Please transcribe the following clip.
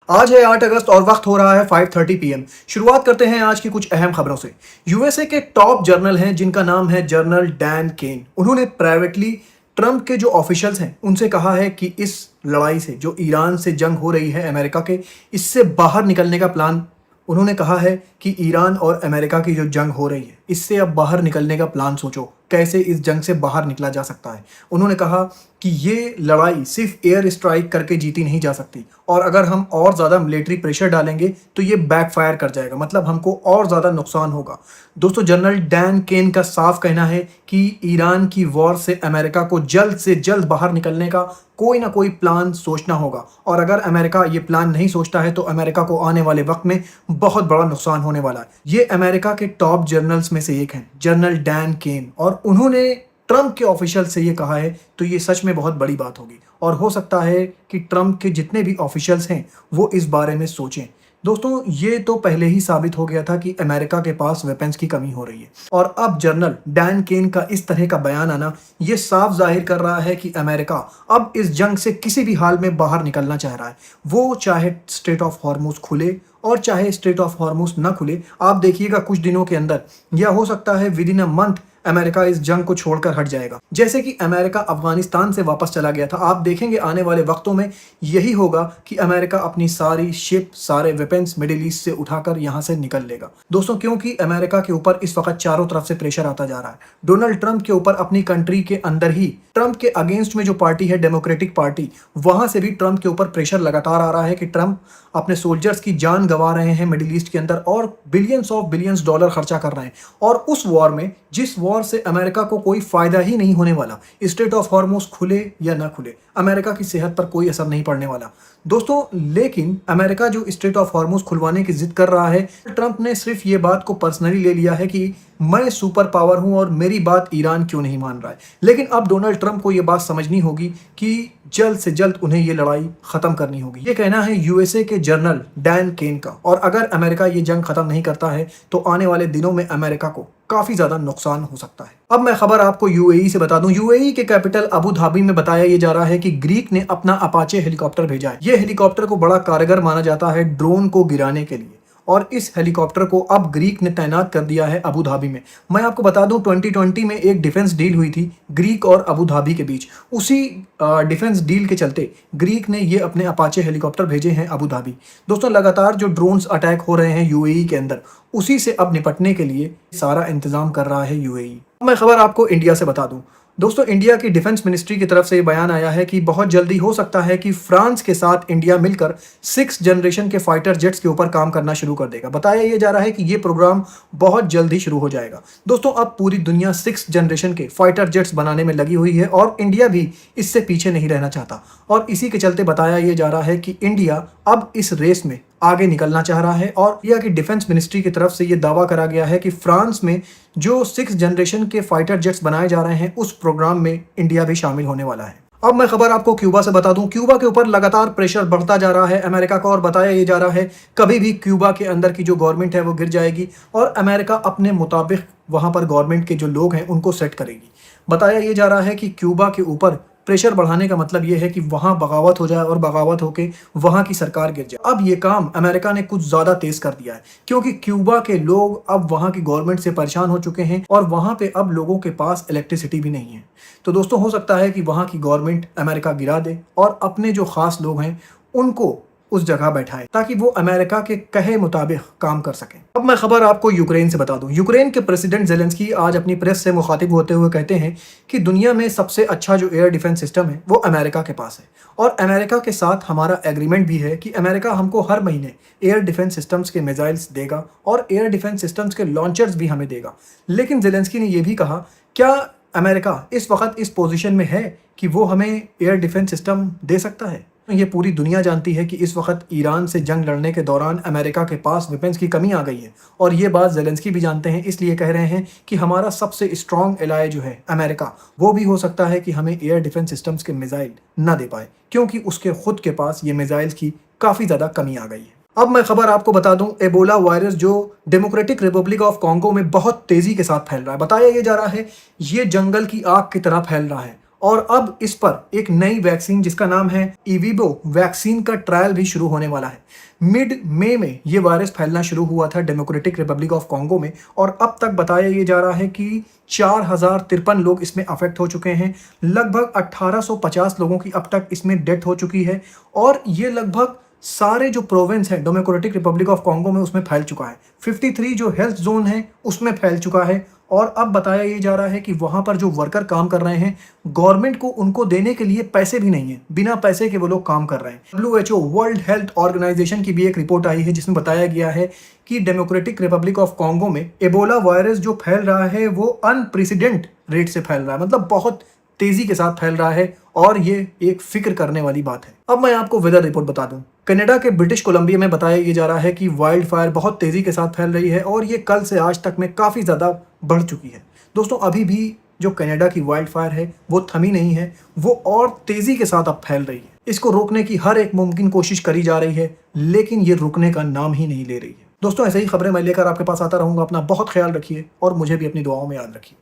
आज है 8 अगस्त और वक्त हो रहा है 5:30 पीएम। शुरुआत करते हैं आज की कुछ अहम खबरों से। यूएसए के टॉप जर्नल हैं जिनका नाम है जनरल डैन केन। उन्होंने प्राइवेटली ट्रंप के जो ऑफिशियल्स हैं उनसे कहा है कि इस लड़ाई से जो ईरान से जंग हो रही है अमेरिका के, इससे बाहर निकलने का प्लान। उन्होंने कहा है कि ईरान और अमेरिका की जो जंग हो रही है इससे अब बाहर निकलने का प्लान सोचो, कैसे इस जंग से बाहर निकला जा सकता है। उन्होंने कहा कि ये लड़ाई सिर्फ एयर स्ट्राइक करके जीती नहीं जा सकती और अगर हम और ज़्यादा मिलिट्री प्रेशर डालेंगे तो ये बैकफायर कर जाएगा, मतलब हमको और ज़्यादा नुकसान होगा। दोस्तों, जनरल डैन केन का साफ कहना है कि ईरान की वॉर से अमेरिका को जल्द से जल्द बाहर निकलने का कोई ना कोई प्लान सोचना होगा और अगर अमेरिका ये प्लान नहीं सोचता है तो अमेरिका को आने वाले वक्त में बहुत बड़ा नुकसान होने वाला है। ये अमेरिका के टॉप जर्नल्स में से एक हैं, जनरल डैन केन, और उन्होंने ट्रंप के ऑफिशियल से ये कहा है तो ये सच में बहुत बड़ी बात होगी और हो सकता है कि ट्रंप के जितने भी ऑफिशियल्स हैं वो इस बारे में सोचें। दोस्तों, ये तो पहले ही साबित हो गया था कि अमेरिका के पास वेपन्स की कमी हो रही है और अब जनरल डैन केन का इस तरह का बयान आना ये साफ जाहिर कर रहा है कि अमेरिका अब इस जंग से किसी भी हाल में बाहर निकलना चाह रहा है। वो चाहे स्ट्रेट ऑफ हॉर्मुज खुले और चाहे स्ट्रेट ऑफ हॉर्मुज ना खुले, आप देखिएगा कुछ दिनों के अंदर या हो सकता है with in a month America इस जंग को छोड़कर हट जाएगा। जैसे कि अमेरिका अफगानिस्तान से वापस चला गया था, आप देखेंगे आने वाले वक्तों में यही होगा कि अमेरिका अपनी सारी शिप, सारे वेपन्स मिडिल ईस्ट से उठाकर यहां से निकल लेगा। दोस्तों, क्योंकि अमेरिका के ऊपर इस वक्त चारों तरफ से प्रेशर आता जा रहा है। डोनाल्ड ट्रंप के ऊपर अपनी कंट्री के अंदर ही ट्रंप के अगेंस्ट में जो पार्टी है डेमोक्रेटिक पार्टी, वहां से भी ट्रंप के ऊपर प्रेशर लगातार आ रहा है कि ट्रंप अपने सोल्जर्स की जान गंवा रहे हैं मिडिल ईस्ट के अंदर और बिलियंस डॉलर खर्चा कर रहे हैं और उस वॉर में, जिस वॉर से अमेरिका को कोई फायदा ही नहीं होने वाला, स्ट्रेट ऑफ हॉर्मुज खुले या ना खुले, अमेरिका की सेहत पर कोई असर नहीं पड़ने वाला। दोस्तों, लेकिन अमेरिका जो स्ट्रेट ऑफ हॉर्मुज खुलवाने की जिद कर रहा है, ट्रंप ने सिर्फ ये बात को पर्सनली ले लिया है कि मैं सुपर पावर हूं और मेरी बात ईरान क्यों नहीं मान रहा है। लेकिन अब डोनाल्ड ट्रंप को ये बात समझनी होगी कि जल्द से जल्द उन्हें ये लड़ाई खत्म करनी होगी। ये कहना है यूएसए के जनरल डैन केन का, और अगर अमेरिका ये जंग खत्म नहीं करता है तो आने वाले दिनों में अमेरिका को काफी ज्यादा नुकसान हो सकता है। अब मैं खबर आपको यूएई से बता दूं। यूएई के कैपिटल अबू धाबी में बताया ये जा रहा है कि ग्रीक ने अपना अपाचे हेलीकॉप्टर भेजा है। ये हेलीकॉप्टर को बड़ा कारगर माना जाता है ड्रोन को गिराने के लिए और इस हेलीकॉप्टर को अब ग्रीक ने तैनात कर दिया है अबू धाबी में। मैं आपको बता दूं 2020 में एक डिफेंस डील हुई थी ग्रीक और अबू धाबी के बीच। उसी डिफेंस डील के चलते ग्रीक ने ये अपने अपाचे हेलीकॉप्टर भेजे हैं अबू धाबी। दोस्तों, लगातार जो ड्रोन्स अटैक हो रहे हैं यूएई के अंदर, उसी से अब निपटने के लिए सारा इंतजाम कर रहा है यूएई। मैं खबर आपको इंडिया से बता दूं। दोस्तों, इंडिया की डिफेंस मिनिस्ट्री की तरफ से ये बयान आया है कि बहुत जल्दी हो सकता है कि फ्रांस के साथ इंडिया मिलकर 6th जनरेशन के फाइटर जेट्स के ऊपर काम करना शुरू कर देगा। बताया ये जा रहा है कि ये प्रोग्राम बहुत जल्दी शुरू हो जाएगा। दोस्तों, अब पूरी दुनिया 6th जनरेशन के फाइटर जेट्स बनाने में लगी हुई है और इंडिया भी इससे पीछे नहीं रहना चाहता और इसी के चलते बताया ये जा रहा है कि इंडिया अब इस रेस में आगे निकलना चाह रहा है और इंडिया की डिफेंस मिनिस्ट्री की तरफ से ये दावा करा गया है कि फ्रांस में जो 6th जनरेशन के फाइटर जेट्स बनाए जा रहे हैं उस प्रोग्राम में इंडिया भी शामिल होने वाला है। अब मैं खबर आपको क्यूबा से बता दूं। क्यूबा के ऊपर लगातार प्रेशर बढ़ता जा रहा है अमेरिका का और बताया ये जा रहा है कभी भी क्यूबा के अंदर की जो गवर्नमेंट है वो गिर जाएगी और अमेरिका अपने मुताबिक वहां पर गवर्नमेंट के जो लोग हैं उनको सेट करेगी। बताया ये जा रहा है कि क्यूबा के ऊपर प्रेशर बढ़ाने का मतलब ये है कि वहां बगावत हो जाए और बगावत होके वहां की सरकार गिर जाए। अब ये काम अमेरिका ने कुछ ज्यादा तेज कर दिया है क्योंकि क्यूबा के लोग अब वहां की गवर्नमेंट से परेशान हो चुके हैं और वहां पे अब लोगों के पास इलेक्ट्रिसिटी भी नहीं है। तो दोस्तों, हो सकता है कि वहां की गवर्नमेंट अमेरिका गिरा दे और अपने जो खास लोग हैं उनको उस जगह बैठाए ताकि वो अमेरिका के कहे मुताबिक काम कर सकें। अब मैं खबर आपको यूक्रेन से बता दूं। यूक्रेन के प्रेसिडेंट ज़ेलेंस्की आज अपनी प्रेस से मुखातिब होते हुए कहते हैं कि दुनिया में सबसे अच्छा जो एयर डिफेंस सिस्टम है वो अमेरिका के पास है और अमेरिका के साथ हमारा एग्रीमेंट भी है कि अमेरिका हमको हर महीने एयर डिफेंस सिस्टम्स के मिसाइल्स देगा और एयर डिफेंस सिस्टम्स के लॉन्चर्स भी हमें देगा। लेकिन ज़ेलेंस्की ने यह भी कहा, क्या अमेरिका इस वक्त इस पोजीशन में है कि वो हमें एयर डिफेंस सिस्टम दे सकता है? ये पूरी दुनिया जानती है कि इस वक्त ईरान से जंग लड़ने के दौरान अमेरिका के पास वेपन्स की कमी आ गई है और ये बात ज़ेलेंस्की भी जानते हैं, इसलिए कह रहे हैं कि हमारा सबसे स्ट्रॉन्ग एलाय जो है अमेरिका, वो भी हो सकता है कि हमें एयर डिफेंस सिस्टम्स के मिसाइल ना दे पाए क्योंकि उसके खुद के पास ये मिसाइल्स की काफ़ी ज़्यादा कमी आ गई है। अब मैं खबर आपको बता दूं, एबोला वायरस जो डेमोक्रेटिक रिपब्लिक ऑफ कॉन्गो में बहुत तेज़ी के साथ फैल रहा है। बताया ये जा रहा है ये जंगल की आग की तरह फैल रहा है और अब इस पर एक नई वैक्सीन जिसका नाम है इविबो वैक्सीन का ट्रायल भी शुरू होने वाला है। मिड मई में ये वायरस फैलना शुरू हुआ था डेमोक्रेटिक रिपब्लिक ऑफ कॉन्गो में और अब तक बताया ये जा रहा है कि 4053 लोग इसमें अफेक्ट हो चुके हैं। लगभग 1850 लोगों की अब तक इसमें डेथ हो चुकी है और ये लगभग सारे जो प्रोविंस है डेमोक्रेटिक रिपब्लिक ऑफ कॉन्गो में उसमें फैल चुका है। 53 जो हेल्थ जोन है उसमें फैल चुका है और अब बताया ये जा रहा है कि वहाँ पर जो वर्कर काम कर रहे हैं गवर्नमेंट को उनको देने के लिए पैसे भी नहीं है, बिना पैसे के वो लोग काम कर रहे हैं। WHO वर्ल्ड हेल्थ ऑर्गेनाइजेशन की भी एक रिपोर्ट आई है जिसमें बताया गया है कि डेमोक्रेटिक रिपब्लिक ऑफ कॉन्गो में एबोला वायरस जो फैल रहा है वो अनप्रेसिडेंट रेट से फैल रहा है, मतलब बहुत तेजी के साथ फैल रहा है और ये एक फिक्र करने वाली बात है। अब मैं आपको वेदर रिपोर्ट बता दूं। कनाडा के ब्रिटिश कोलंबिया में बताया ये जा रहा है कि वाइल्ड फायर बहुत तेजी के साथ फैल रही है और ये कल से आज तक में काफ़ी ज़्यादा बढ़ चुकी है। दोस्तों अभी भी जो कनाडा की वाइल्ड फायर है वो थमी नहीं है, वो और तेज़ी के साथ अब फैल रही है। इसको रोकने की हर एक मुमकिन कोशिश करी जा रही है लेकिन ये रुकने का नाम ही नहीं ले रही है। दोस्तों ऐसे ही खबरें मैं लेकर आपके पास आता रहूँगा। अपना बहुत ख्याल रखिए और मुझे भी अपनी दुआओं में याद रखिए।